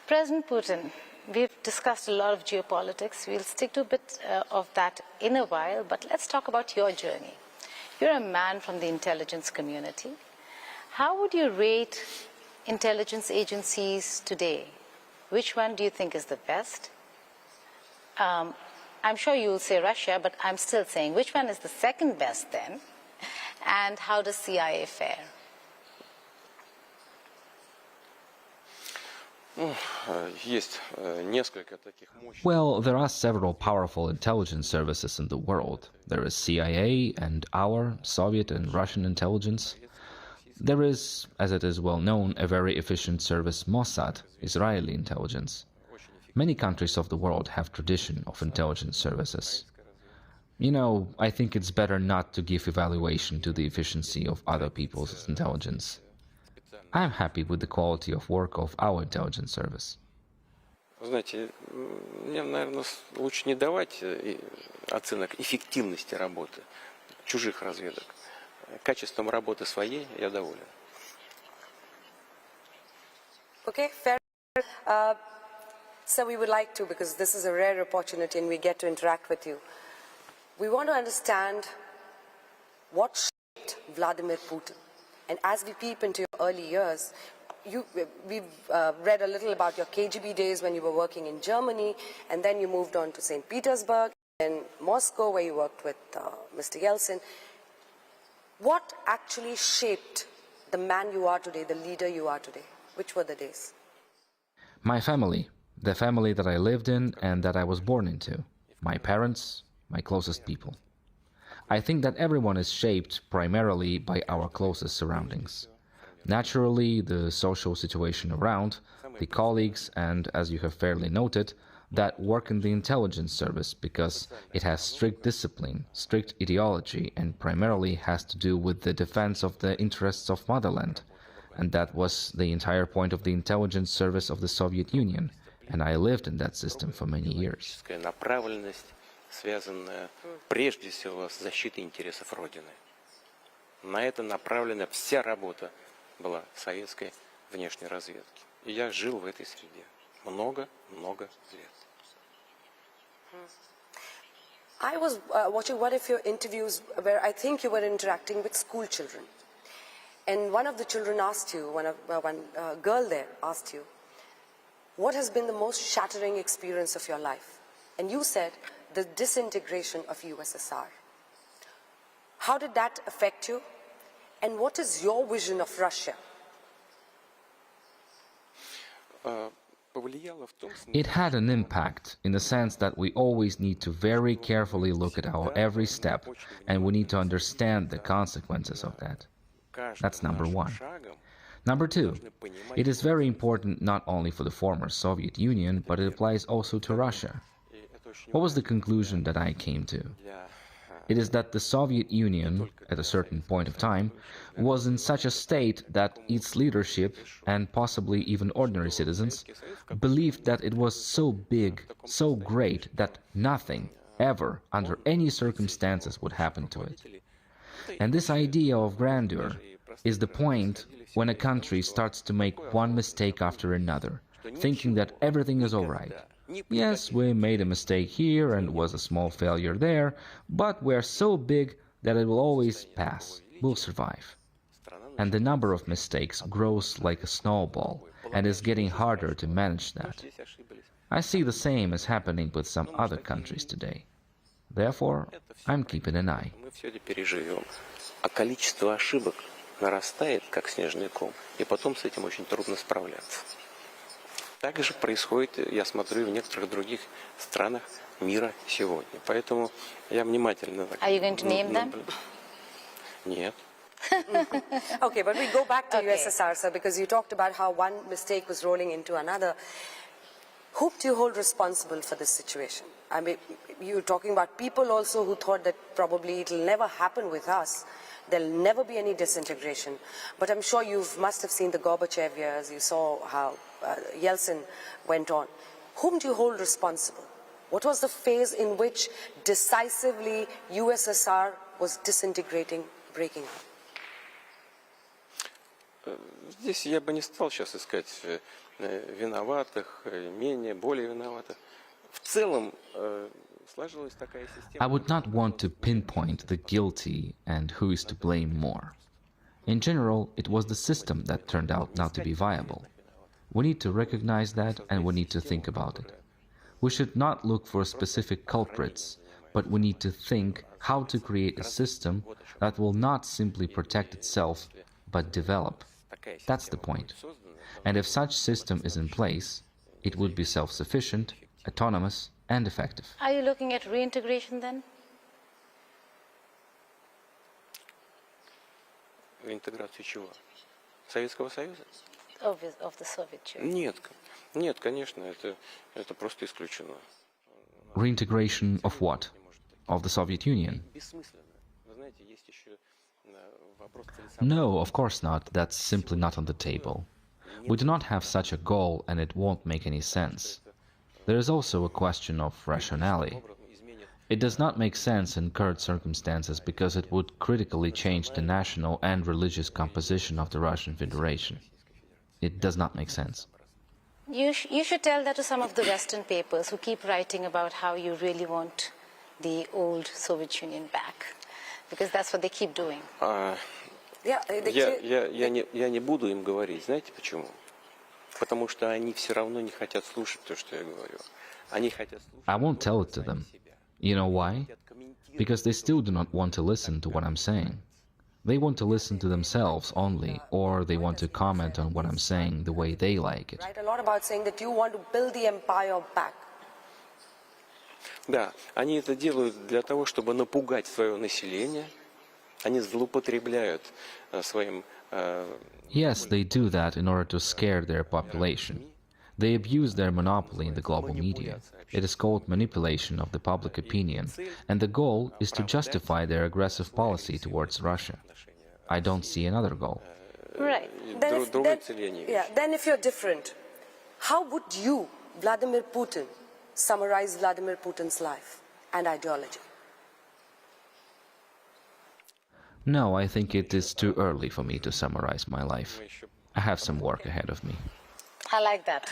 President Putin, we've discussed a lot of geopolitics. We'll stick to a bit of that in a while, but let's talk about your journey. You're a man from the intelligence community. How would you rate intelligence agencies today? Which one do you think is the best? I'm sure you'll say Russia, but I'm still saying, which one is the second best then? And how does CIA fare? Well, there are several powerful intelligence services in the world. There is CIA and our Soviet and Russian intelligence. There is, as it is well known, a very efficient service, Mossad, Israeli intelligence. Many countries of the world have tradition of intelligence services. You know, I think it's better not to give evaluation to the efficiency of other people's intelligence. I'm happy with the quality of work of our intelligence service. Знаете, мне, наверное, лучше не давать оценок эффективности работы чужих разведок. Качеством работы своей я доволен. Okay, fair. So we would like to, because this is a rare opportunity and we get to interact with you. We want to understand what shaped Vladimir Putin. And as we peep into your early years, we've read a little about your KGB days when you were working in Germany, and then you moved on to St. Petersburg and Moscow, where you worked with Mr. Yeltsin. What actually shaped the man you are today, the leader you are today? Which were the days? My family, the family that I lived in and that I was born into. My parents, my closest people. I think that everyone is shaped primarily by our closest surroundings. Naturally, the social situation around, the colleagues, and, as you have fairly noted, that work in the intelligence service because it has strict discipline, strict ideology, and primarily has to do with the defense of the interests of motherland. And that was the entire point of the intelligence service of the Soviet Union, and I lived in that system for many years. Связанная прежде всего с защитой интересов Родины. На это направлена вся работа была советской внешней разведки. И я жил в этой среде много-много лет. I was watching one of your interviews where I think you were interacting with school children. And one of the children asked you, one girl there asked you, what has been the most shattering experience of your life? And you said, the disintegration of USSR. How did that affect you? And what is your vision of Russia? It had an impact in the sense that we always need to very carefully look at our every step, and we need to understand the consequences of that. That's number one. Number two, it is very important not only for the former Soviet Union, but it applies also to Russia. What was the conclusion that I came to? It is that the Soviet Union, at a certain point of time, was in such a state that its leadership, and possibly even ordinary citizens, believed that it was so big, so great, that nothing, ever, under any circumstances would happen to it. And this idea of grandeur is the point when a country starts to make one mistake after another, thinking that everything is all right. Yes, we made a mistake here and was a small failure there, but we're so big that it will always pass, we'll survive. And the number of mistakes grows like a snowball and is getting harder to manage that. I see the same as happening with some other countries today. Therefore, I'm keeping an eye. А количество ошибок нарастает, как снежный ком, и потом с этим очень трудно справляться. Так же происходит, я смотрю, и в некоторых других странах мира сегодня. Поэтому я внимательно... Are you going to name them? Нет. Okay, but we go back to USSR, sir, because you talked about how one mistake was rolling into another. Who do you hold responsible for this situation? I mean, you're talking about people also who thought that probably it'll never happen with us. There'll never be any disintegration. But I'm sure you must have seen the Gorbachev years. You saw how Yeltsin went on. Whom do you hold responsible? What was the phase in which decisively USSR was disintegrating, breaking up? Здесь я бы не стал сейчас искать виноватых, менее, более виноватых. В целом сложилась такая система. I would not want to pinpoint the guilty and who is to blame more. In general, it was the system that turned out not to be viable. We need to recognize that and we need to think about it. We should not look for specific culprits, but we need to think how to create a system that will not simply protect itself, but develop. That's the point. And if such system is in place, it would be self-sufficient, autonomous, and effective. Are you looking at reintegration then? Интеграцию чего? Советского Союза? Of the Soviet Union? Нет, нет, конечно, это просто исключено. Reintegration of what? Of the Soviet Union? Бессмысленно. Вы знаете, есть еще вопрос целесообразности. No, of course not. That's simply not on the table. We do not have such a goal and it won't make any sense. There is also a question of rationality. It does not make sense in current circumstances because it would critically change the national and religious composition of the Russian Federation. It does not make sense. You should tell that to some of the Western papers who keep writing about how you really want the old Soviet Union back, because that's what they keep doing. Я не буду им говорить, знаете почему? Потому что они все равно не хотят слушать то, что я говорю. Они хотят слушать. I won't tell it to them. You know why? Because they still do not want to listen to what I'm saying. They want to listen to themselves only, or they want to comment on what I'm saying the way they like it. Write a lot about saying that you want to build the empire back. Да, они это делают для того, чтобы напугать свое население. Они злоупотребляют своим. Yes, they do that in order to scare their population. They abuse their monopoly in the global media. It is called manipulation of the public opinion, and the goal is to justify their aggressive policy towards Russia. I don't see another goal. Right. Then if you're different, how would you, Vladimir Putin, summarize Vladimir Putin's life and ideology? No, I think it is too early for me to summarize my life. I have some work ahead of me. I like that.